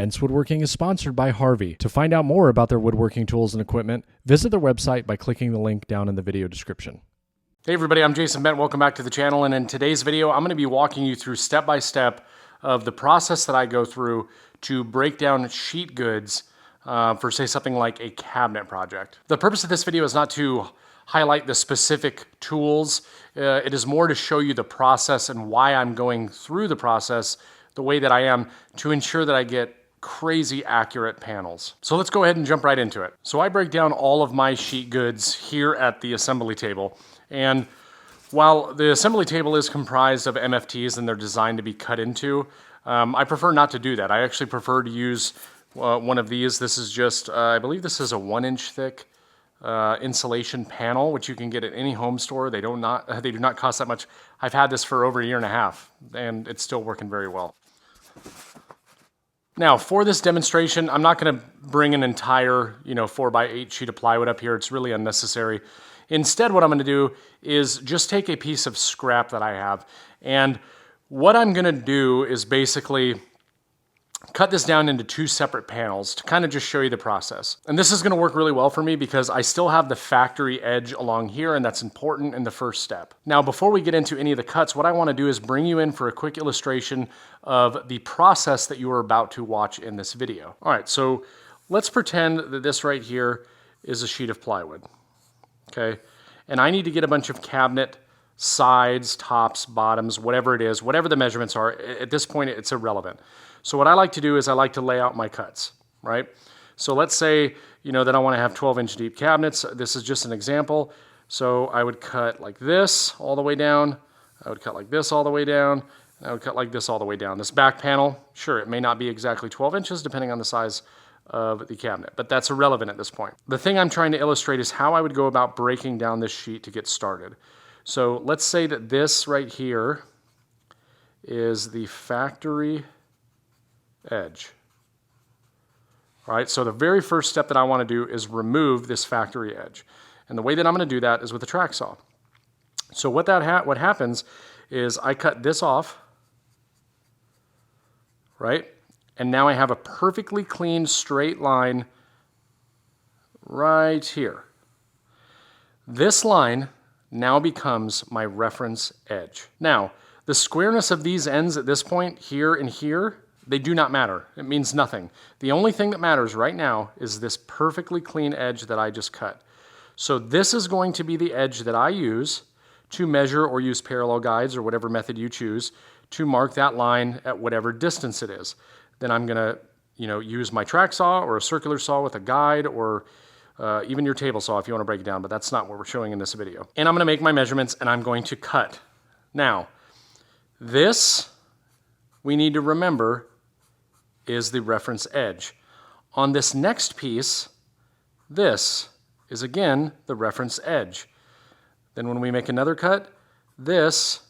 Bent's Woodworking is sponsored by Harvey. To find out more about their woodworking tools and equipment, visit their website by clicking the link down in the video description. Hey everybody, I'm Jason Bent. Welcome back to the channel. And in today's video, I'm going to be walking you through step by step of the process that I go through to break down sheet goods for, say, something like a cabinet project. The purpose of this video is not to highlight the specific tools. It is more to show you the process and why I'm going through the process the way that I am to ensure that I get crazy accurate panels. So let's go ahead and jump right into it. So I break down all of my sheet goods here at the assembly table. And while the assembly table is comprised of MFTs and they're designed to be cut into, I prefer not to do that. I actually prefer to use one of these. This is just, I believe this is a 1-inch thick insulation panel, which you can get at any home store. They do not cost that much. I've had this for over a year and a half, and it's still working very well. Now, for this demonstration, I'm not going to bring an entire 4x8 sheet of plywood up here. It's really unnecessary. Instead, what I'm going to do is just take a piece of scrap that I have, and what I'm going to do is basically cut this down into two separate panels to kind of just show you the process. And this is going to work really well for me because I still have the factory edge along here, and that's important in the first step. Now, before we get into any of the cuts, what I want to do is bring you in for a quick illustration of the process that you are about to watch in this video. All right, so let's pretend that this right here is a sheet of plywood, okay? And I need to get a bunch of cabinet sides, tops, bottoms, whatever it is, whatever the measurements are. At this point, it's irrelevant. So what I like to do is I like to lay out my cuts, right? So let's say, that I want to have 12-inch deep cabinets. This is just an example. So I would cut like this all the way down. I would cut like this all the way down. And I would cut like this all the way down. This back panel, sure, it may not be exactly 12 inches depending on the size of the cabinet, but that's irrelevant at this point. The thing I'm trying to illustrate is how I would go about breaking down this sheet to get started. So let's say that this right here is the factory edge. All right, so the very first step that I want to do is remove this factory edge. And the way that I'm going to do that is with a track saw. So what happens is I cut this off, right? And now I have a perfectly clean straight line right here. This line now becomes my reference edge. Now, the squareness of these ends at this point, here and here, they do not matter. It means nothing. The only thing that matters right now is this perfectly clean edge that I just cut. So this is going to be the edge that I use to measure or use parallel guides or whatever method you choose to mark that line at whatever distance it is. Then I'm going to use my track saw or a circular saw with a guide or even your table saw if you want to break it down, but that's not what we're showing in this video. And I'm going to make my measurements and I'm going to cut. Now, this, we need to remember, is the reference edge. On this next piece, this is again the reference edge. Then when we make another cut, this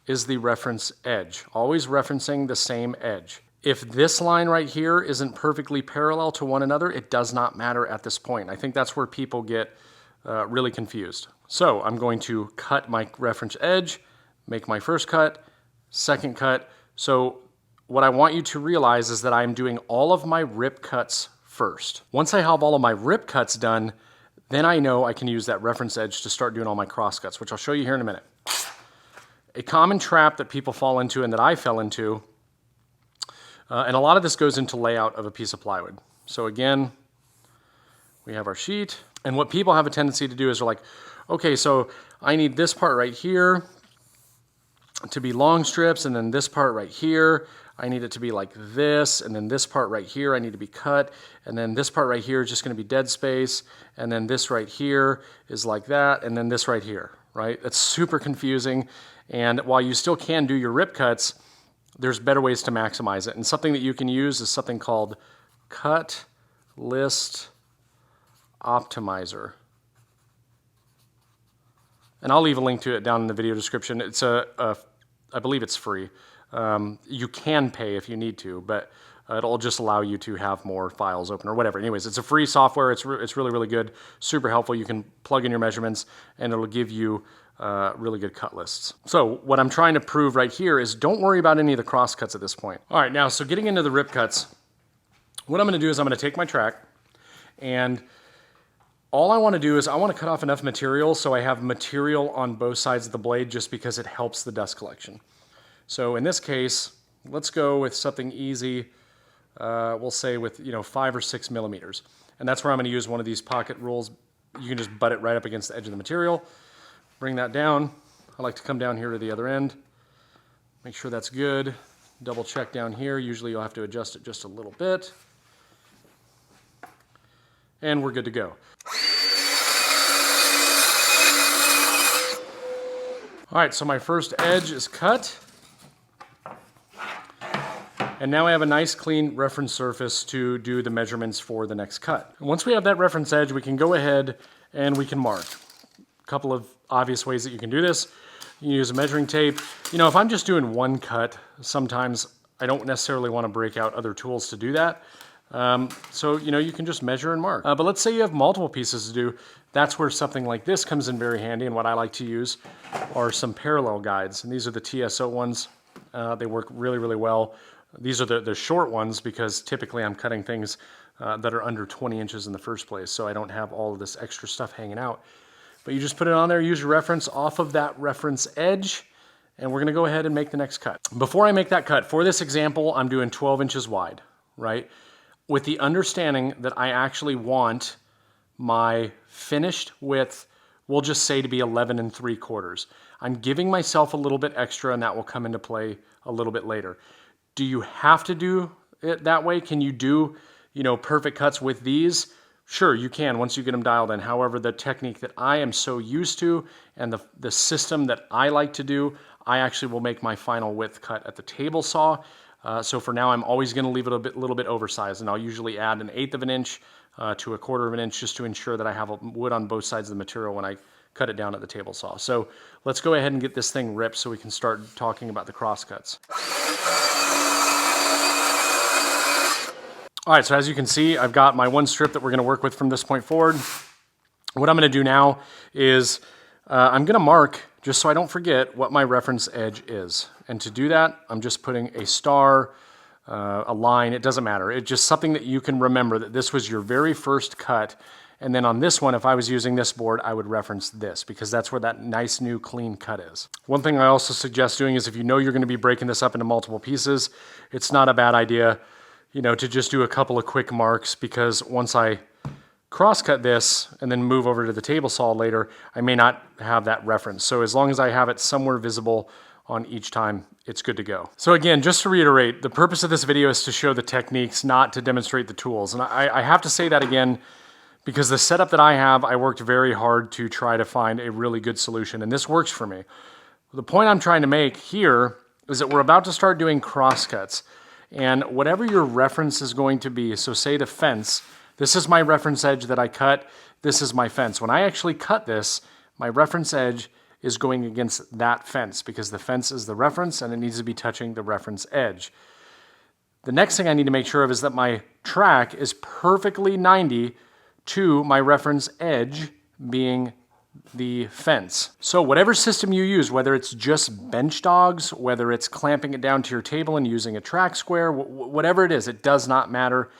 is the reference edge, always referencing the same edge. If this line right here isn't perfectly parallel to one another, it does not matter at this point. I think that's where people get really confused. So I'm going to cut my reference edge, make my first cut, second cut. So what I want you to realize is that I'm doing all of my rip cuts first. Once I have all of my rip cuts done, then I know I can use that reference edge to start doing all my cross cuts, which I'll show you here in a minute. A common trap that people fall into and that I fell into, and a lot of this goes into layout of a piece of plywood. So again, we have our sheet, and what people have a tendency to do is they're like, okay, so I need this part right here to be long strips, and then this part right here, I need it to be like this, and then this part right here I need to be cut, and then this part right here is just going to be dead space, and then this right here is like that, and then this right here, right? It's super confusing, and while you still can do your rip cuts, there's better ways to maximize it, and something that you can use is something called Cutlist Optimizer. And I'll leave a link to it down in the video description. It's I believe it's free. You can pay if you need to, but it'll just allow you to have more files open or whatever. Anyways, it's a free software. It's really, really good, super helpful. You can plug in your measurements and it'll give you really good cut lists. So what I'm trying to prove right here is don't worry about any of the cross cuts at this point. All right, now, so getting into the rip cuts, What I'm going to do is I'm going to take my track, and all I want to do is I want to cut off enough material so I have material on both sides of the blade just because it helps the dust collection. So in this case, let's go with something easy. We'll say with 5 or 6 millimeters. And that's where I'm going to use one of these pocket rules. You can just butt it right up against the edge of the material. Bring that down. I like to come down here to the other end. Make sure that's good. Double check down here. Usually you'll have to adjust it just a little bit. And we're good to go. All right, so my first edge is cut. And now I have a nice clean reference surface to do the measurements for the next cut. And once we have that reference edge, we can go ahead and we can mark. A couple of obvious ways that you can do this. You can use a measuring tape. If I'm just doing one cut, sometimes I don't necessarily want to break out other tools to do that. So you can just measure and mark. But let's say you have multiple pieces to do. That's where something like this comes in very handy, and what I like to use are some parallel guides. And these are the TSO ones. They work really, really well. These are the short ones because typically I'm cutting things that are under 20 inches in the first place, so I don't have all of this extra stuff hanging out. But you just put it on there, use your reference off of that reference edge, and we're gonna go ahead and make the next cut. Before I make that cut, for this example, I'm doing 12 inches wide, right? With the understanding that I actually want my finished width, we'll just say to be 11 3/4. I'm giving myself a little bit extra, and that will come into play a little bit later. Do you have to do it that way? Can you do, perfect cuts with these? Sure, you can once you get them dialed in. However, the technique that I am so used to and the system that I like to do, I actually will make my final width cut at the table saw. So for now, I'm always going to leave it a little bit oversized, and I'll usually add 1/8 of an inch to 1/4 of an inch just to ensure that I have wood on both sides of the material when I cut it down at the table saw. So let's go ahead and get this thing ripped so we can start talking about the cross cuts. All right, so as you can see, I've got my one strip that we're gonna work with from this point forward. What I'm gonna do now is I'm gonna mark, just so I don't forget, what my reference edge is. And to do that, I'm just putting a star, a line, it doesn't matter. It's just something that you can remember that this was your very first cut. And then on this one, if I was using this board, I would reference this because that's where that nice new clean cut is. One thing I also suggest doing is if you know you're gonna be breaking this up into multiple pieces, it's not a bad idea to just do a couple of quick marks, because once I cross-cut this and then move over to the table saw later, I may not have that reference. So as long as I have it somewhere visible on each time, it's good to go. So again, just to reiterate, the purpose of this video is to show the techniques, not to demonstrate the tools. And I have to say that again, because the setup that I have, I worked very hard to try to find a really good solution, and this works for me. The point I'm trying to make here is that we're about to start doing cross-cuts. And whatever your reference is going to be, so say the fence, this is my reference edge that I cut, this is my fence. When I actually cut this, my reference edge is going against that fence because the fence is the reference and it needs to be touching the reference edge. The next thing I need to make sure of is that my track is perfectly 90 to my reference edge being the fence. So whatever system you use, whether it's just bench dogs, whether it's clamping it down to your table and using a track square, whatever it is, it does not matter.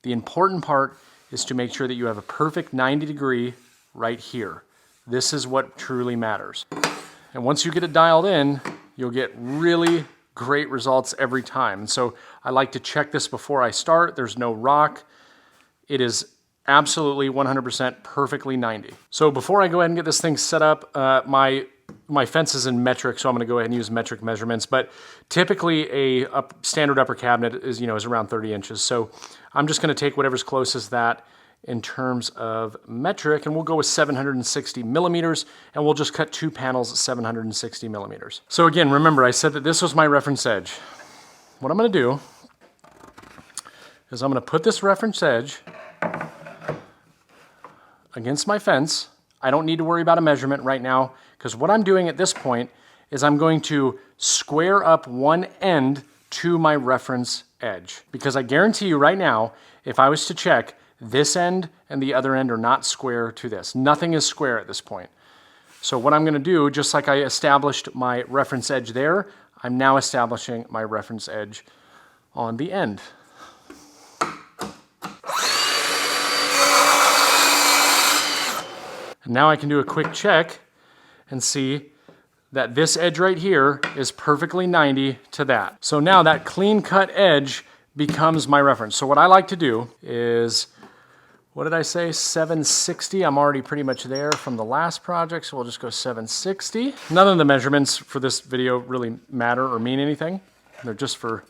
The important part is to make sure that you have a perfect 90-degree right here. This is what truly matters. And once you get it dialed in, you'll get really great results every time. And so I like to check this before I start. There's no rock. It is absolutely 100% perfectly 90. So before I go ahead and get this thing set up, my fence is in metric, so I'm going to go ahead and use metric measurements. But typically a standard upper cabinet is around 30 inches. So I'm just going to take whatever's closest that in terms of metric, and we'll go with 760 millimeters, and we'll just cut 2 panels at 760 millimeters. So again, remember I said that this was my reference edge. What I'm going to do is I'm going to put this reference edge against my fence. I don't need to worry about a measurement right now, because what I'm doing at this point is I'm going to square up one end to my reference edge. Because I guarantee you right now, if I was to check, this end and the other end are not square to this. Nothing is square at this point. So what I'm going to do, just like I established my reference edge there, I'm now establishing my reference edge on the end. And now I can do a quick check and see that this edge right here is perfectly 90 to that. So now that clean cut edge becomes my reference. So what I like to do is, what did I say, 760? I'm already pretty much there from the last project, so we'll just go 760. None of the measurements for this video really matter or mean anything. They're just for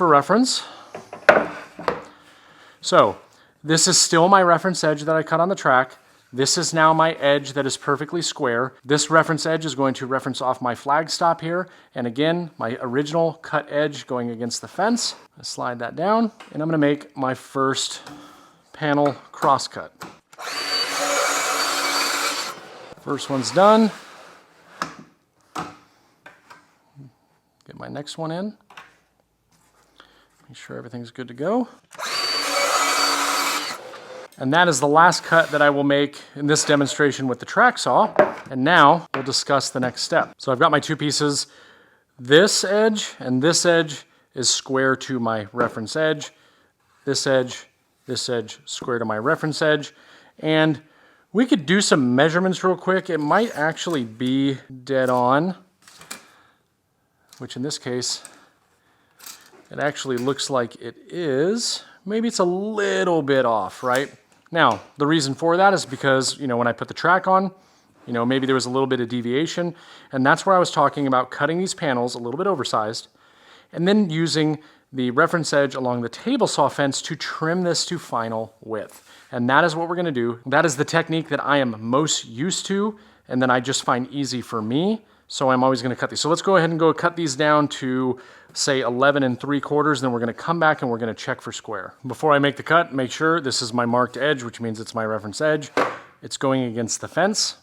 reference. So this is still my reference edge that I cut on the track. This is now my edge that is perfectly square. This reference edge is going to reference off my flag stop here. And again, my original cut edge going against the fence. I slide that down, and I'm gonna make my first panel cross cut. First one's done. Get my next one in. Make sure everything's good to go. And that is the last cut that I will make in this demonstration with the track saw. And now we'll discuss the next step. So I've got my two pieces. This edge and this edge is square to my reference edge. This edge square to my reference edge. And we could do some measurements real quick. It might actually be dead on, which in this case, it actually looks like it is. Maybe it's a little bit off, right? Now, the reason for that is because, when I put the track on, maybe there was a little bit of deviation, and that's where I was talking about cutting these panels a little bit oversized, and then using the reference edge along the table saw fence to trim this to final width. And that is what we're gonna do. That is the technique that I am most used to, and then I just find easy for me, so I'm always gonna cut these. So let's go ahead and go cut these down to, say, 11 3/4, then we're gonna come back and we're gonna check for square. Before I make the cut, make sure this is my marked edge, which means it's my reference edge. It's going against the fence.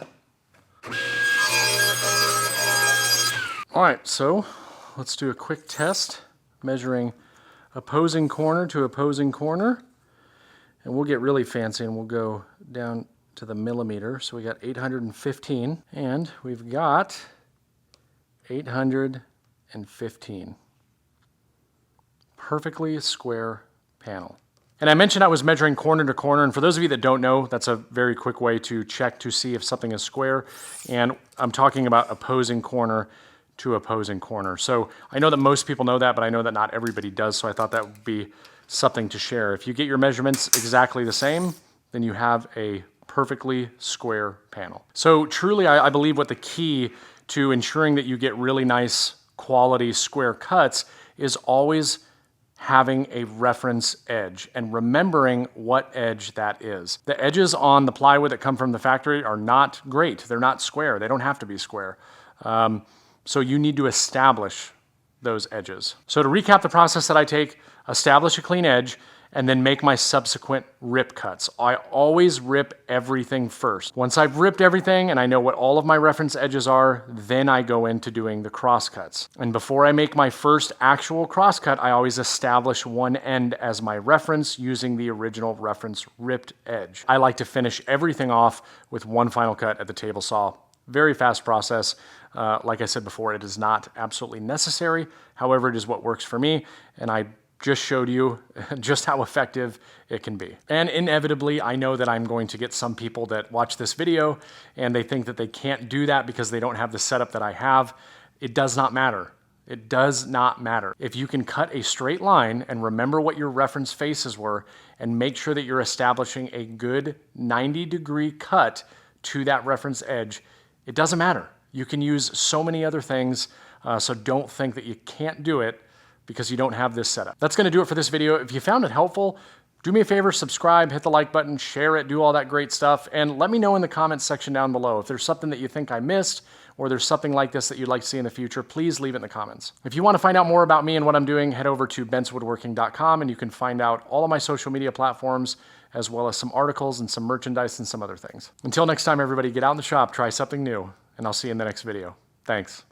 All right, so let's do a quick test, measuring opposing corner to opposing corner. And we'll get really fancy and we'll go down to the millimeter. So we got 815, and we've got 815. Perfectly square panel. And I mentioned I was measuring corner to corner, and for those of you that don't know, that's a very quick way to check to see if something is square. And I'm talking about opposing corner to opposing corner. So I know that most people know that, but I know that not everybody does, so I thought that would be something to share. If you get your measurements exactly the same, then you have a perfectly square panel. So truly, I believe what the key to ensuring that you get really nice quality square cuts is always having a reference edge and remembering what edge that is. The edges on the plywood that come from the factory are not great. They're not square. They don't have to be square. So you need to establish those edges. So to recap the process that I take, establish a clean edge, and then make my subsequent rip cuts. I always rip everything first. Once I've ripped everything and I know what all of my reference edges are, then I go into doing the cross cuts. And before I make my first actual cross cut, I always establish one end as my reference using the original reference ripped edge. I like to finish everything off with one final cut at the table saw. Very fast process. Like I said before, it is not absolutely necessary. However, it is what works for me, and I just showed you just how effective it can be. And inevitably, I know that I'm going to get some people that watch this video and they think that they can't do that because they don't have the setup that I have. It does not matter. It does not matter. If you can cut a straight line and remember what your reference faces were and make sure that you're establishing a good 90-degree cut to that reference edge, it doesn't matter. You can use so many other things, so don't think that you can't do it because you don't have this setup. That's gonna do it for this video. If you found it helpful, do me a favor, subscribe, hit the like button, share it, do all that great stuff, and let me know in the comments section down below. If there's something that you think I missed, or there's something like this that you'd like to see in the future, please leave it in the comments. If you wanna find out more about me and what I'm doing, head over to BENTSWOODWORKING.com and you can find out all of my social media platforms, as well as some articles and some merchandise and some other things. Until next time, everybody, get out in the shop, try something new, and I'll see you in the next video. Thanks.